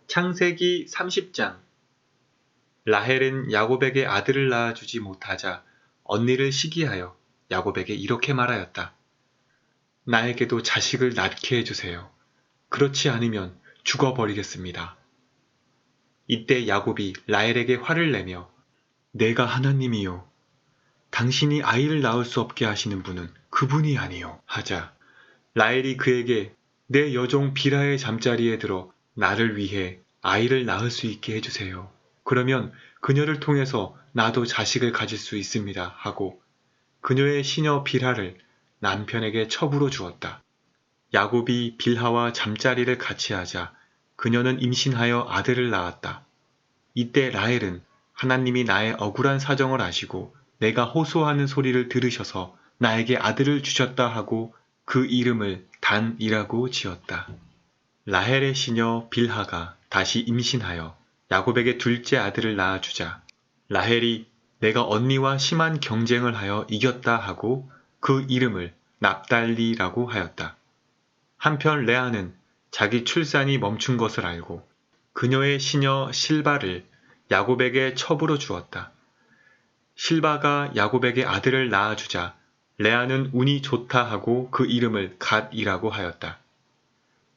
창세기 30장. 라헬은 야곱에게 아들을 낳아주지 못하자 언니를 시기하여 야곱에게 이렇게 말하였다. 나에게도 자식을 낳게 해주세요. 그렇지 않으면 죽어버리겠습니다. 이때 야곱이 라헬에게 화를 내며 내가 하나님이요. 당신이 아이를 낳을 수 없게 하시는 분은 그분이 아니요. 하자 라헬이 그에게 내 여종 빌하의 잠자리에 들어 나를 위해 아이를 낳을 수 있게 해주세요. 그러면 그녀를 통해서 나도 자식을 가질 수 있습니다. 하고 그녀의 시녀 빌하를 남편에게 첩으로 주었다. 야곱이 빌하와 잠자리를 같이 하자 그녀는 임신하여 아들을 낳았다. 이때 라헬은 하나님이 나의 억울한 사정을 아시고 내가 호소하는 소리를 들으셔서 나에게 아들을 주셨다 하고 그 이름을 단이라고 지었다. 라헬의 시녀 빌하가 다시 임신하여 야곱에게 둘째 아들을 낳아주자 라헬이 내가 언니와 심한 경쟁을 하여 이겼다 하고 그 이름을 납달리라고 하였다. 한편 레아는 자기 출산이 멈춘 것을 알고 그녀의 시녀 실바를 야곱에게 첩으로 주었다. 실바가 야곱에게 아들을 낳아주자 레아는 운이 좋다 하고 그 이름을 갓이라고 하였다.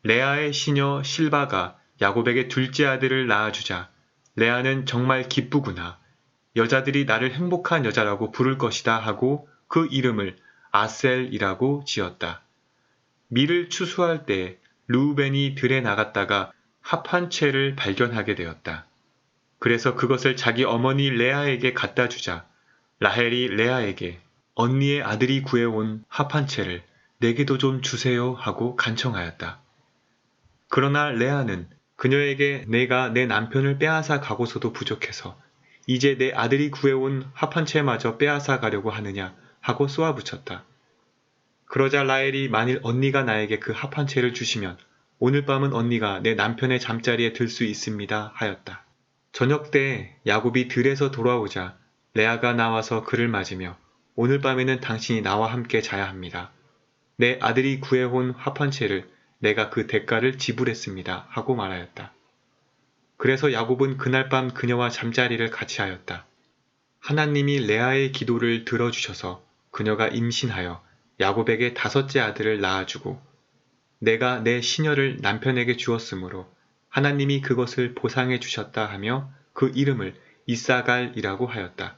레아의 시녀 실바가 야곱에게 둘째 아들을 낳아주자 레아는 정말 기쁘구나. 여자들이 나를 행복한 여자라고 부를 것이다 하고 그 이름을 아셀이라고 지었다. 밀을 추수할 때 르우벤이 들에 나갔다가 합 한 채를 발견하게 되었다. 그래서 그것을 자기 어머니 레아에게 갖다 주자 라헬이 레아에게 언니의 아들이 구해온 합 한 채를 내게도 좀 주세요 하고 간청하였다. 그러나 레아는 그녀에게 내가 내 남편을 빼앗아 가고서도 부족해서 이제 내 아들이 구해온 합 한 채마저 빼앗아 가려고 하느냐 하고 쏘아붙였다. 그러자 라헬이 만일 언니가 나에게 그 합 한 채를 주시면 오늘 밤은 언니가 내 남편의 잠자리에 들 수 있습니다 하였다. 저녁 때 야곱이 들에서 돌아오자 레아가 나와서 그를 맞으며 오늘 밤에는 당신이 나와 함께 자야 합니다. 내 아들이 구해온 합 한 채를 내가 그 대가를 지불했습니다 하고 말하였다. 그래서 야곱은 그날 밤 그녀와 잠자리를 같이 하였다. 하나님이 레아의 기도를 들어주셔서 그녀가 임신하여 야곱에게 다섯째 아들을 낳아주고 내가 내 시녀를 남편에게 주었으므로 하나님이 그것을 보상해 주셨다 하며 그 이름을 이사갈이라고 하였다.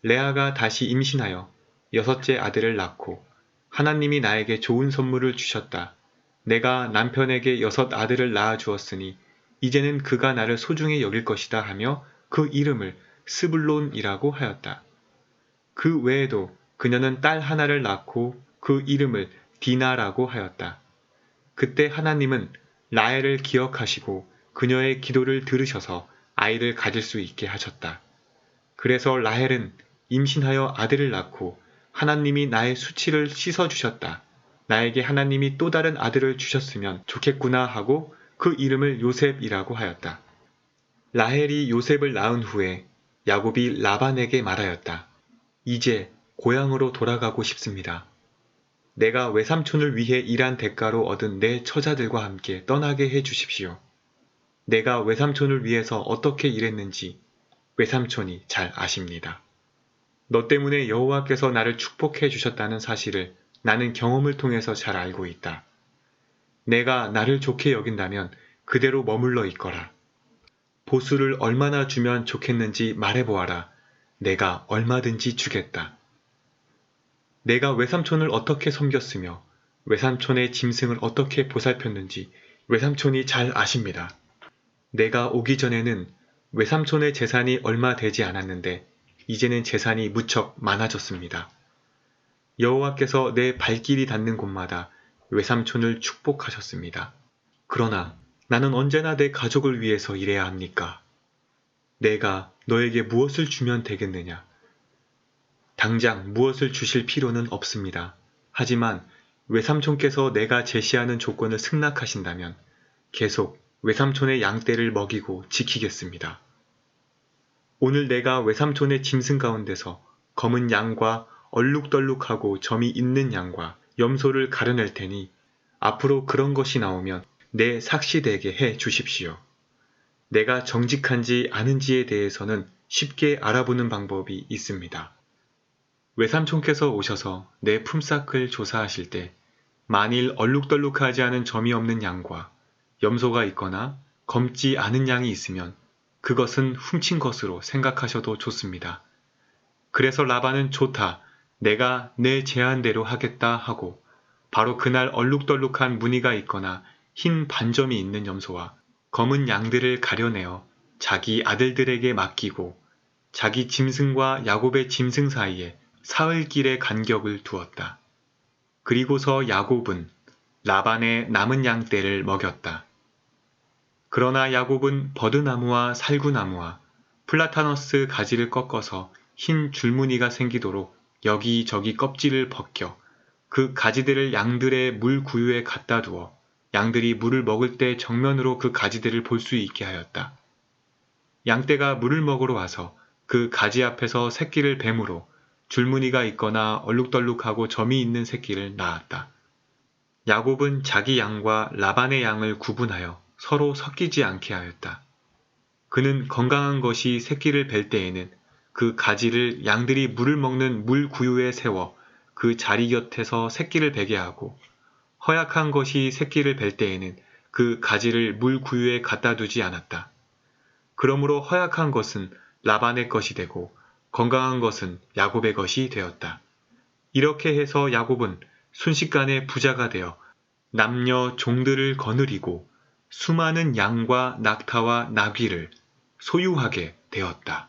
레아가 다시 임신하여 여섯째 아들을 낳고 하나님이 나에게 좋은 선물을 주셨다. 내가 남편에게 여섯 아들을 낳아 주었으니 이제는 그가 나를 소중히 여길 것이다 하며 그 이름을 스불론이라고 하였다. 그 외에도 그녀는 딸 하나를 낳고 그 이름을 디나라고 하였다. 그때 하나님은 라헬을 기억하시고 그녀의 기도를 들으셔서 아이를 가질 수 있게 하셨다. 그래서 라헬은 임신하여 아들을 낳고 하나님이 나의 수치를 씻어주셨다. 나에게 하나님이 또 다른 아들을 주셨으면 좋겠구나 하고 그 이름을 요셉이라고 하였다. 라헬이 요셉을 낳은 후에 야곱이 라반에게 말하였다. 이제 고향으로 돌아가고 싶습니다. 내가 외삼촌을 위해 일한 대가로 얻은 내 처자들과 함께 떠나게 해 주십시오. 내가 외삼촌을 위해서 어떻게 일했는지 외삼촌이 잘 아십니다. 너 때문에 여호와께서 나를 축복해 주셨다는 사실을 나는 경험을 통해서 잘 알고 있다. 내가 나를 좋게 여긴다면 그대로 머물러 있거라. 보수를 얼마나 주면 좋겠는지 말해보아라. 내가 얼마든지 주겠다. 내가 외삼촌을 어떻게 섬겼으며 외삼촌의 짐승을 어떻게 보살폈는지 외삼촌이 잘 아십니다. 내가 오기 전에는 외삼촌의 재산이 얼마 되지 않았는데 이제는 재산이 무척 많아졌습니다. 여호와께서 내 발길이 닿는 곳마다 외삼촌을 축복하셨습니다. 그러나 나는 언제나 내 가족을 위해서 일해야 합니까? 내가 너에게 무엇을 주면 되겠느냐? 당장 무엇을 주실 필요는 없습니다. 하지만 외삼촌께서 내가 제시하는 조건을 승낙하신다면 계속 외삼촌의 양떼를 먹이고 지키겠습니다. 오늘 내가 외삼촌의 짐승 가운데서 검은 양과 얼룩덜룩하고 점이 있는 양과 염소를 가려낼 테니 앞으로 그런 것이 나오면 내 삭시되게 해 주십시오. 내가 정직한지 아닌지에 대해서는 쉽게 알아보는 방법이 있습니다. 외삼촌께서 오셔서 내 품삯을 조사하실 때 만일 얼룩덜룩하지 않은 점이 없는 양과 염소가 있거나 검지 않은 양이 있으면 그것은 훔친 것으로 생각하셔도 좋습니다. 그래서 라반은 좋다, 내가 내 제안대로 하겠다 하고 바로 그날 얼룩덜룩한 무늬가 있거나 흰 반점이 있는 염소와 검은 양들을 가려내어 자기 아들들에게 맡기고 자기 짐승과 야곱의 짐승 사이에 사흘길의 간격을 두었다. 그리고서 야곱은 라반의 남은 양떼를 먹였다. 그러나 야곱은 버드나무와 살구나무와 플라타너스 가지를 꺾어서 흰 줄무늬가 생기도록 여기저기 껍질을 벗겨 그 가지들을 양들의 물 구유에 갖다 두어 양들이 물을 먹을 때 정면으로 그 가지들을 볼 수 있게 하였다. 양떼가 물을 먹으러 와서 그 가지 앞에서 새끼를 뱀으로 줄무늬가 있거나 얼룩덜룩하고 점이 있는 새끼를 낳았다. 야곱은 자기 양과 라반의 양을 구분하여 서로 섞이지 않게 하였다. 그는 건강한 것이 새끼를 뵐 때에는 그 가지를 양들이 물을 먹는 물 구유에 세워 그 자리 곁에서 새끼를 베게 하고 허약한 것이 새끼를 뵐 때에는 그 가지를 물 구유에 갖다 두지 않았다. 그러므로 허약한 것은 라반의 것이 되고 건강한 것은 야곱의 것이 되었다. 이렇게 해서 야곱은 순식간에 부자가 되어 남녀 종들을 거느리고 수많은 양과 낙타와 나귀를 소유하게 되었다.